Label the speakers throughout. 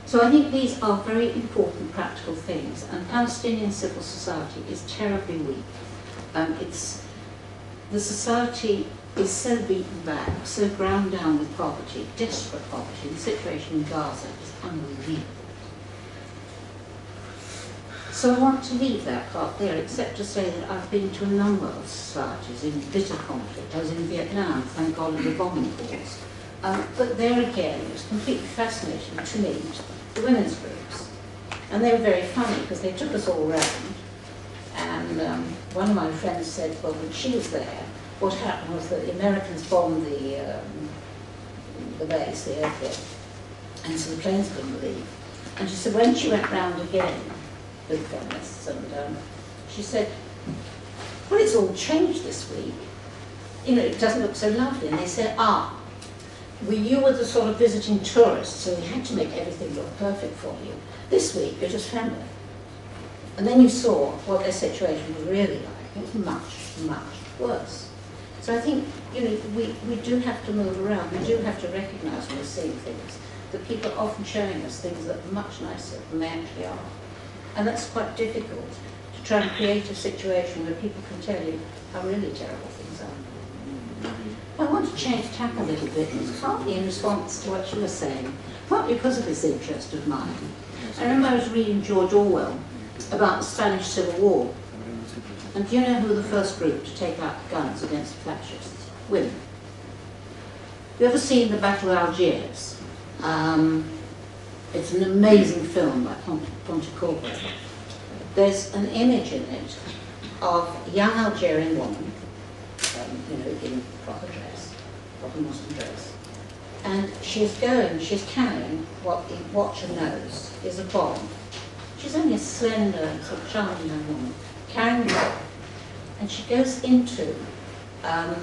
Speaker 1: So I think these are very important practical things, and Palestinian civil society is terribly weak. The society is so beaten back, so ground down with poverty, desperate poverty. The situation in Gaza is unbelievable. So I want to leave that part there, except to say that I've been to a number of societies in bitter conflict. I was in Vietnam, thank God, at the bombing calls. But there again, it was completely fascinating to meet the women's groups. And they were very funny, because they took us all around. And one of my friends said, well, when she was there, what happened was that the Americans bombed the base, the airfield, and so the planes couldn't leave. And she said, when she went round again, with feminists, and she said, well, it's all changed this week. You know, it doesn't look so lovely. And they said, you were the sort of visiting tourist, so we had to make everything look perfect for you. This week, you're just family. And then you saw what their situation was really like. It was much, much worse. So I think, you know, we do have to move around. We do have to recognise when we're seeing things, that people are often showing us things that are much nicer than they actually are. And that's quite difficult, to try and create a situation where people can tell you how really terrible things are. I want to change tack a little bit, partly in response to what you were saying, partly because of this interest of mine. I remember I was reading George Orwell about the Spanish Civil War. And do you know who were the first group to take out guns against the fascists? Women. Have you ever seen the Battle of Algiers? It's an amazing film by Pontecorvo. There's an image in it of a young Algerian woman, you know, in proper dress, proper Muslim dress, and she's carrying what she knows is a bomb. She's only a slender, sort of charming young woman, carrying the bomb, and she goes into a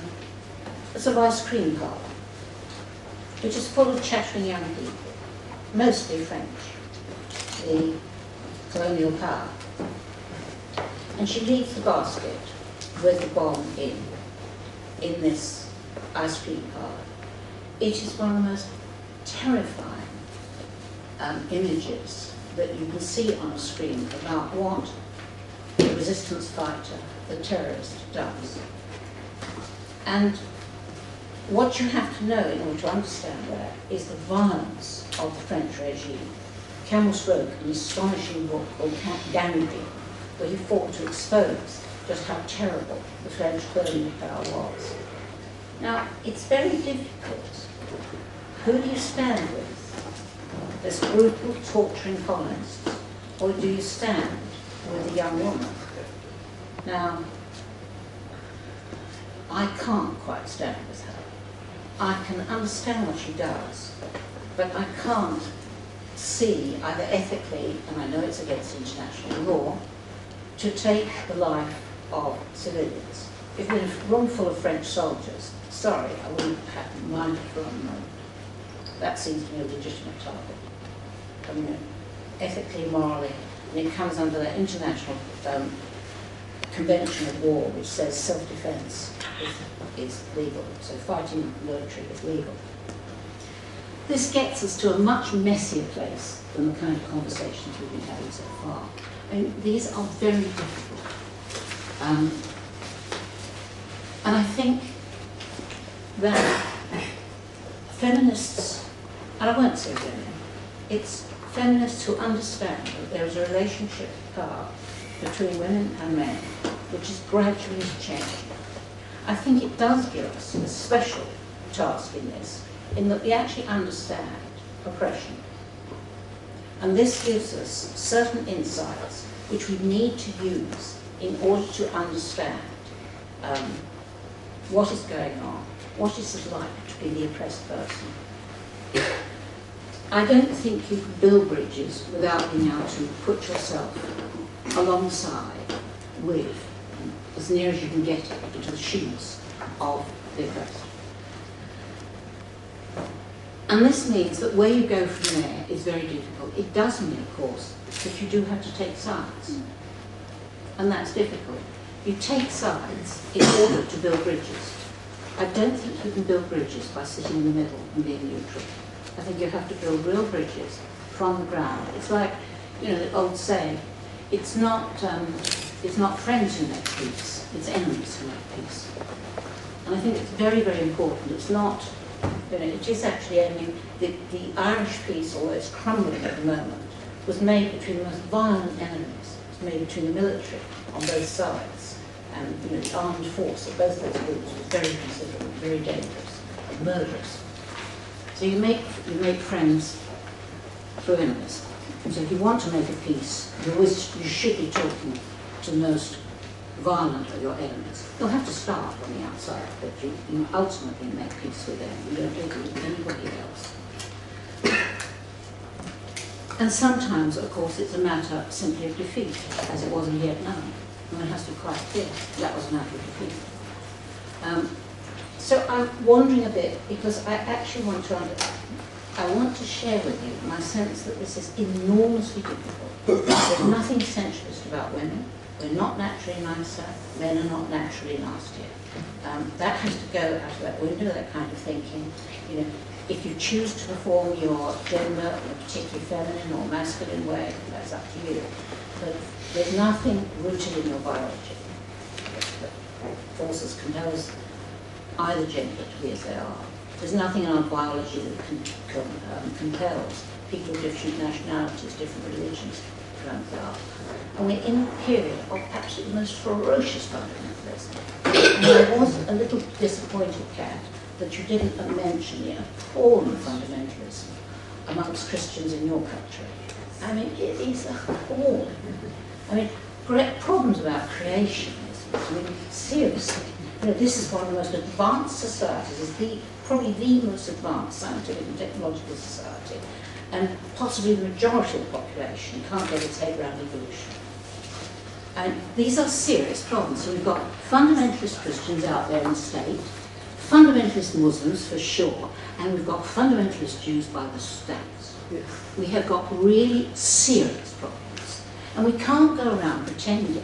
Speaker 1: sort of ice cream parlour, which is full of chattering young people, mostly French, the colonial power. And she leaves the basket with the bomb in this ice cream parlour. It is one of the most terrifying images that you can see on a screen about what the resistance fighter, the terrorist, does. And what you have to know in order to understand that is the violence of the French regime. Camus wrote an astonishing book called Gandhi, where he fought to expose just how terrible the French colonial power was. Now, it's very difficult. Who do you stand with? This brutal, torturing colonists, or do you stand with a young woman? Now, I can't quite stand with her. I can understand what she does, but I can't see either ethically, and I know it's against international law, to take the life of civilians. If we're in a room full of French soldiers, sorry, I wouldn't have minded for a moment. That seems to me a legitimate target. I mean, ethically, morally, and it comes under the international Convention of War, which says self-defense is legal, so fighting military is legal. This gets us to a much messier place than the kind of conversations we've been having so far. I mean, these are very difficult. And I think that feminists, and I won't say women, it's feminists who understand that there is a relationship of power between women and men, which is gradually changing. I think it does give us a special task in this, in that we actually understand oppression. And this gives us certain insights which we need to use in order to understand what is going on, what is it like to be the oppressed person. I don't think you can build bridges without being able to put yourself alongside with, as near as you can get it, into the shoes of the oppressed. And this means that where you go from there is very difficult. It does mean, of course, that you do have to take sides. And that's difficult. You take sides in order to build bridges. I don't think you can build bridges by sitting in the middle and being neutral. I think you have to build real bridges from the ground. It's like, you know, the old saying, it's not friends who make peace, it's enemies who make peace. And I think it's very, very important. It's not, you know, it is actually, I mean, the Irish peace, although it's crumbling at the moment, was made between the most violent enemies. It was made between the military on both sides and, you know, the armed force of both those groups was very considerable, very dangerous, and murderous. So you make friends through enemies. So if you want to make a peace, you should be talking to the most violent of your enemies. You'll have to start on the outside, but you ultimately make peace with them. You don't do it with anybody else. And sometimes, of course, it's a matter simply of defeat, as it was in Vietnam. And it has to be quite clear that was a matter of defeat. So I'm wandering a bit because I actually want to share with you my sense that this is enormously difficult. There's nothing essentialist about women. We're not naturally nicer. Men are not naturally nastier. That has to go out of that window, that kind of thinking. You know, if you choose to perform your gender in a particularly feminine or masculine way, that's up to you. But there's nothing rooted in your biology that forces, compels either gender to be as they are. There's nothing in our biology that compels people of different nationalities, different religions to rank they are. And we're in a period of absolutely the most ferocious fundamentalism. And I was a little disappointed, Kat, that you didn't mention the appalling fundamentalism amongst Christians in your country. I mean, it is appalling. I mean, great problems about creationism. I mean, seriously. You know, this is one of the most advanced societies. It's probably the most advanced scientific and technological society. And possibly the majority of the population can't get its head around evolution. And these are serious problems. So we've got fundamentalist Christians out there in the state, fundamentalist Muslims for sure, and we've got fundamentalist Jews by the stacks. We have got really serious problems. And we can't go around pretending.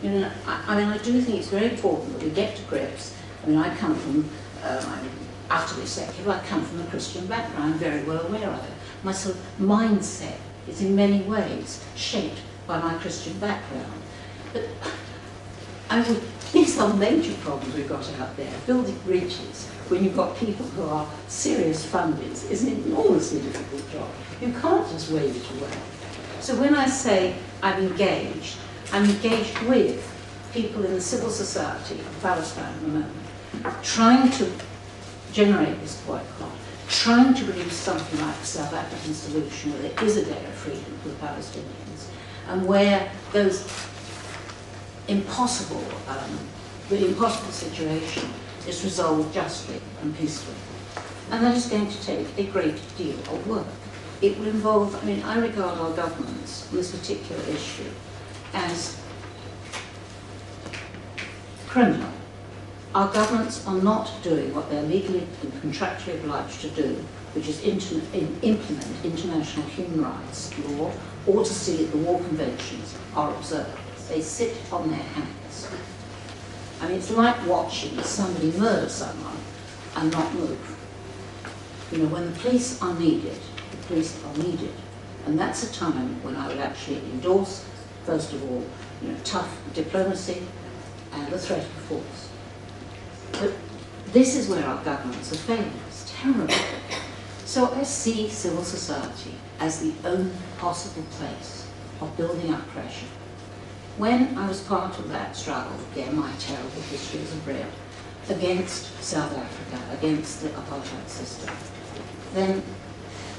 Speaker 1: You know, I mean, I do think it's very important that we get to grips. I mean, I come from, I'm utterly secular, I come from a Christian background, I'm very well aware of it. My sort of mindset is in many ways shaped by my Christian background. But, I mean, these are major problems we've got out there. Building bridges when you've got people who are serious funders is an enormously difficult job. You can't just wave it away. So when I say I'm engaged with people in the civil society of Palestine at the moment, trying to generate this boycott, trying to produce something like the South African solution where there is a day of freedom for the Palestinians, and where those the impossible situation is resolved justly and peacefully. And that is going to take a great deal of work. It will involve, I mean, I regard our governments on this particular issue as criminal. Our governments are not doing what they're legally and contractually obliged to do, which is implement international human rights law, or to see that the war conventions are observed. They sit on their hands. I mean, it's like watching somebody murder someone and not move. You know, when the police are needed, the police are needed. And that's a time when I would actually endorse, first of all, you know, tough diplomacy and the threat of force. But this is where our governments are failing. It's terrible. So I see civil society as the only possible place of building up pressure. When I was part of that struggle, again, my terrible history as a Brit, against South Africa, against the apartheid system, then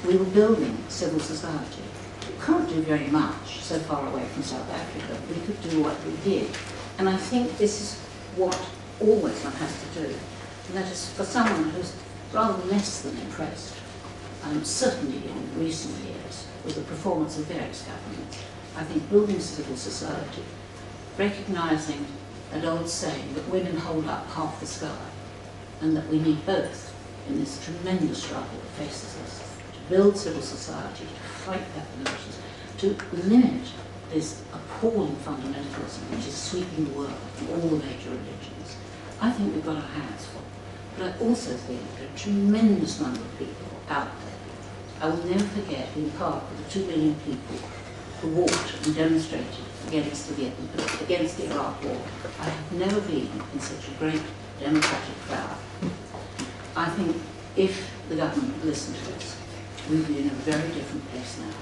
Speaker 1: we were building civil society. We can't do very much so far away from South Africa. We could do what we did. And I think this is what always one has to do. And that is for someone who's rather less than impressed, certainly in recent years, with the performance of various governments. I think building civil society, recognising an old saying that women hold up half the sky, and that we need both in this tremendous struggle that faces us, to build civil society, to fight back the notions, to limit this appalling fundamentalism which is sweeping the world from all the major religions. I think we've got our hands full. But I also think there are a tremendous number of people out there I will never forget in the park with the 2 million people who walked and demonstrated against the Iraq War. I have never been in such a great democratic crowd. I think if the government would listen to us, we'd be in a very different place now.